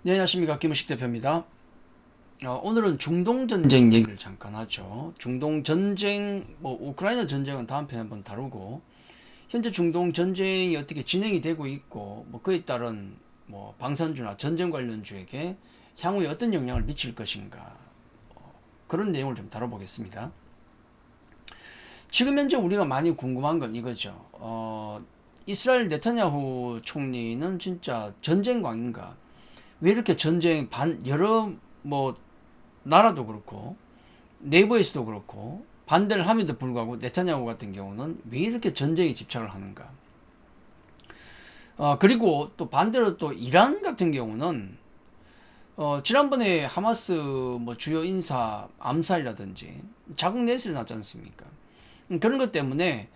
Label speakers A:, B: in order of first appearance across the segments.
A: 네, 안녕하십니까. 김우식 대표입니다. 오늘은 중동전쟁 얘기를 잠깐 하죠. 중동전쟁, 우크라이나 전쟁은 다음 편에 한번 다루고, 현재 중동전쟁이 어떻게 진행이 되고 있고, 그에 따른 방산주나 전쟁 관련주에게 향후에 어떤 영향을 미칠 것인가, 그런 내용을 좀 다뤄보겠습니다. 지금 현재 우리가 많이 궁금한 건 이거죠. 이스라엘 네타냐후 총리는 진짜 전쟁광인가? 왜 이렇게 여러 뭐 나라도 그렇고 내부에서도 그렇고 반대를 함에도 불구하고 네타냐후 같은 경우는 왜 이렇게 전쟁에 집착을 하는가? 그리고 또 반대로 또 이란 같은 경우는 지난번에 하마스 주요 인사 암살이라든지 자국 내세를 났지 않습니까? 그런 것 때문에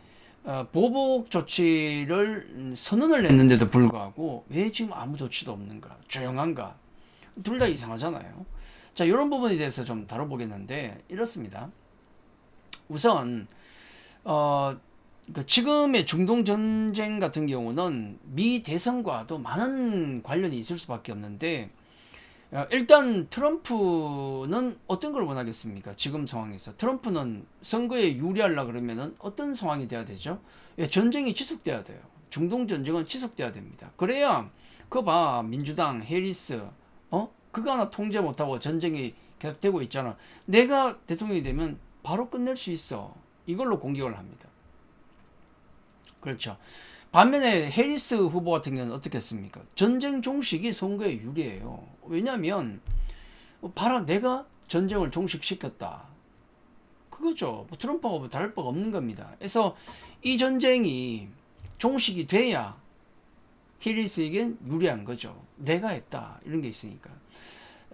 A: 보복 조치를 선언을 했는데도 불구하고 왜 지금 아무 조치도 없는가? 조용한가? 둘 다 이상하잖아요. 자, 이런 부분에 대해서 좀 다뤄보겠는데 이렇습니다. 우선 지금의 중동 전쟁 같은 경우는 미 대선과도 많은 관련이 있을 수밖에 없는데 일단 트럼프는 어떤 걸 원하겠습니까? 지금 상황에서 트럼프는 선거에 유리하려 그러면은 어떤 상황이 돼야 되죠? 전쟁이 지속돼야 돼요. 중동 전쟁은 지속돼야 됩니다. 그래야 그거 봐, 민주당 해리스 그거 하나 통제 못하고 전쟁이 계속되고 있잖아. 내가 대통령이 되면 바로 끝낼 수 있어. 이걸로 공격을 합니다. 그렇죠. 반면에 해리스 후보 같은 경우는 어떻겠습니까? 전쟁 종식이 선거에 유리해요. 왜냐하면 봐라, 내가 전쟁을 종식시켰다. 그거죠. 트럼프하고 다를 바가 없는 겁니다. 그래서 이 전쟁이 종식이 돼야 해리스에겐 유리한 거죠. 내가 했다. 이런 게 있으니까.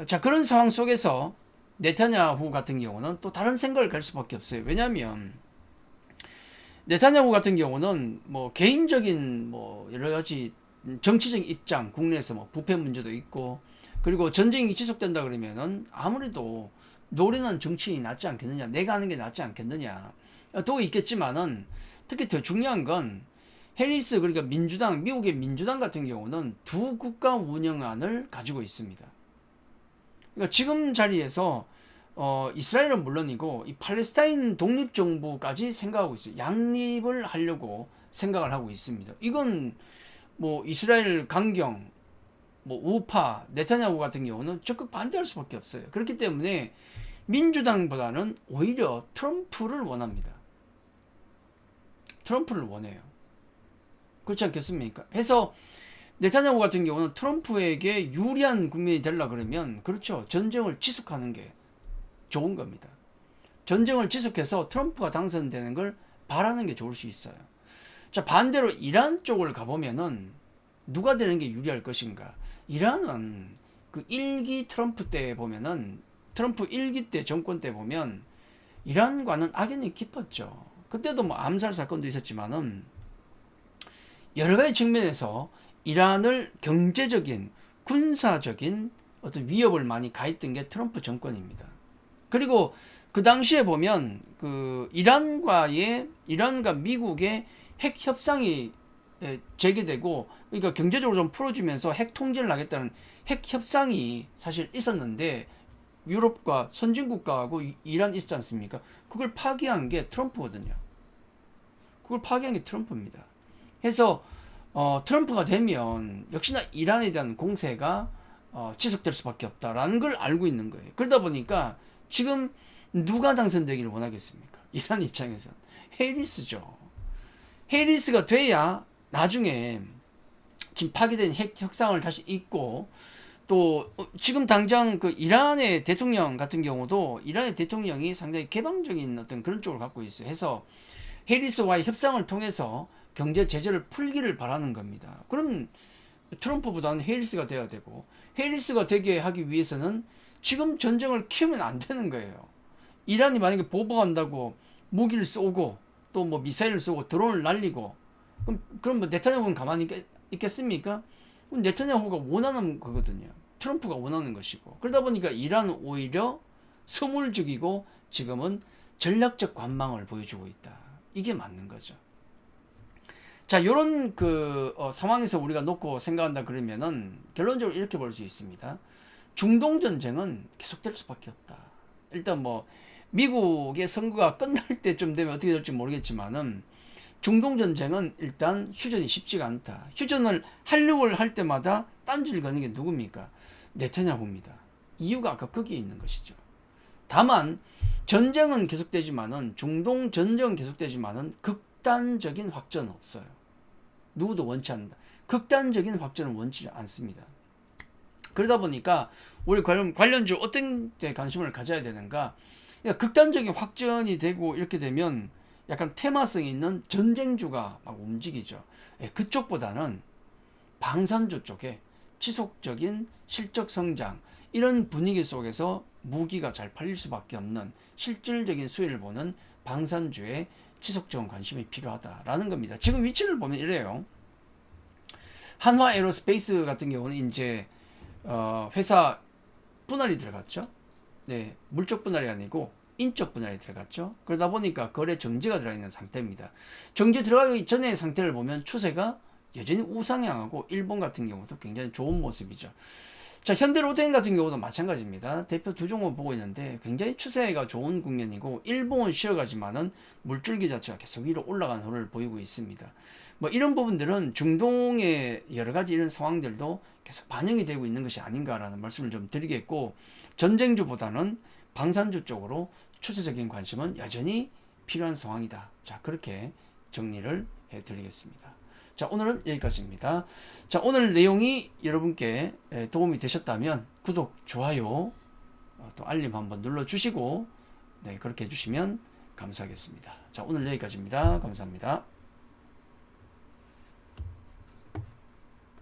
A: 자, 그런 상황 속에서 네타냐후 같은 경우는 또 다른 생각을 갈 수밖에 없어요. 왜냐하면 네타냐후 같은 경우는 개인적인 여러 가지 정치적 입장, 국내에서 부패 문제도 있고, 그리고 전쟁이 지속된다 그러면은 아무래도 노련한 정치인이 낫지 않겠느냐, 내가 하는 게 낫지 않겠느냐, 또 있겠지만은 특히 더 중요한 건 해리스, 그러니까 민주당, 미국의 민주당 같은 경우는 두 국가 운영안을 가지고 있습니다. 그러니까 지금 자리에서 이스라엘은 물론이고 이 팔레스타인 독립정부까지 생각하고 있어요. 양립을 하려고 생각을 하고 있습니다. 이건 이스라엘 강경, 우파, 네타냐후 같은 경우는 적극 반대할 수밖에 없어요. 그렇기 때문에 민주당보다는 오히려 트럼프를 원합니다. 트럼프를 원해요. 그렇지 않겠습니까? 해서 네타냐후 같은 경우는 트럼프에게 유리한 국면이 되려 그러면 그렇죠. 전쟁을 지속하는 게 좋은 겁니다. 전쟁을 지속해서 트럼프가 당선되는 걸 바라는 게 좋을 수 있어요. 자, 반대로 이란 쪽을 가보면은 누가 되는 게 유리할 것인가? 이란은 그 1기 트럼프 때 보면은 트럼프 1기 때 정권 때 보면 이란과는 악연이 깊었죠. 그때도 암살 사건도 있었지만은 여러 가지 측면에서 이란을 경제적인, 군사적인 어떤 위협을 많이 가했던 게 트럼프 정권입니다. 그리고 그 당시에 보면 그 이란과 미국의 핵 협상이 재개되고, 그러니까 경제적으로 좀 풀어주면서 핵 통제를 하겠다는 핵 협상이 사실 있었는데 유럽과 선진국가하고 이란 있지 않습니까? 그걸 파기한 게 트럼프거든요. 그걸 파기한 게 트럼프입니다. 해서 트럼프가 되면 역시나 이란에 대한 공세가 지속될 수밖에 없다라는 걸 알고 있는 거예요. 그러다 보니까 지금 누가 당선되기를 원하겠습니까? 이란 입장에서 해리스죠. 해리스가 돼야 나중에 지금 파기된 핵 협상을 다시 잇고, 또 지금 당장 그 이란의 대통령 같은 경우도 이란의 대통령이 상당히 개방적인 어떤 그런 쪽을 갖고 있어요. 해서 해리스와의 협상을 통해서 경제 제재를 풀기를 바라는 겁니다. 그럼 트럼프보다는 해리스가 돼야 되고, 해리스가 되게 하기 위해서는 지금 전쟁을 키우면 안 되는 거예요. 이란이 만약에 보복한다고 무기를 쏘고 또 미사일을 쏘고 드론을 날리고, 그럼 네타냐후는 가만히 있겠습니까? 네타냐후가 원하는 거거든요. 트럼프가 원하는 것이고. 그러다 보니까 이란은 오히려 숨을 죽이고 지금은 전략적 관망을 보여주고 있다. 이게 맞는 거죠. 자, 요런 상황에서 우리가 놓고 생각한다 그러면은 결론적으로 이렇게 볼 수 있습니다. 중동 전쟁은 계속될 수밖에 없다. 일단 뭐 미국의 선거가 끝날 때쯤 되면 어떻게 될지 모르겠지만은 중동 전쟁은 일단 휴전이 쉽지가 않다. 휴전을 하려고 할 때마다 딴지를 거는 게 누굽니까? 네타냐후입니다. 이유가 아까 거기에 있는 것이죠. 다만 전쟁은 계속되지만은 중동 전쟁은 계속되지만은 극단적인 확전은 없어요. 누구도 원치 않는다. 극단적인 확전은 원치 않습니다. 그러다 보니까 우리 관련주 어떤 데 관심을 가져야 되는가? 그러니까 극단적인 확전이 되고 이렇게 되면 약간 테마성이 있는 전쟁주가 막 움직이죠. 그쪽보다는 방산주 쪽에 지속적인 실적 성장 이런 분위기 속에서 무기가 잘 팔릴 수밖에 없는 실질적인 수혜를 보는 방산주에 지속적인 관심이 필요하다라는 겁니다. 지금 위치를 보면 이래요. 한화 에어로스페이스 같은 경우는 이제 회사 분할이 들어갔죠. 네, 물적 분할이 아니고 인적 분할이 들어갔죠. 그러다 보니까 거래 정지가 들어있는 상태입니다. 정지 들어가기 전의 상태를 보면 추세가 여전히 우상향하고 일본 같은 경우도 굉장히 좋은 모습이죠. 자, 현대로템 같은 경우도 마찬가지입니다. 대표 두 종목 보고 있는데 굉장히 추세가 좋은 국면이고 일본은 쉬어가지만은 물줄기 자체가 계속 위로 올라가는 흐름을 보이고 있습니다. 뭐 이런 부분들은 중동의 여러 가지 이런 상황들도 계속 반영이 되고 있는 것이 아닌가라는 말씀을 좀 드리겠고, 전쟁주보다는 방산주 쪽으로 추세적인 관심은 여전히 필요한 상황이다. 자, 그렇게 정리를 해드리겠습니다. 자, 오늘은 여기까지입니다. 자, 오늘 내용이 여러분께 도움이 되셨다면 구독, 좋아요, 또 알림 한번 눌러주시고, 네, 그렇게 해주시면 감사하겠습니다. 자, 오늘 여기까지입니다. 감사합니다.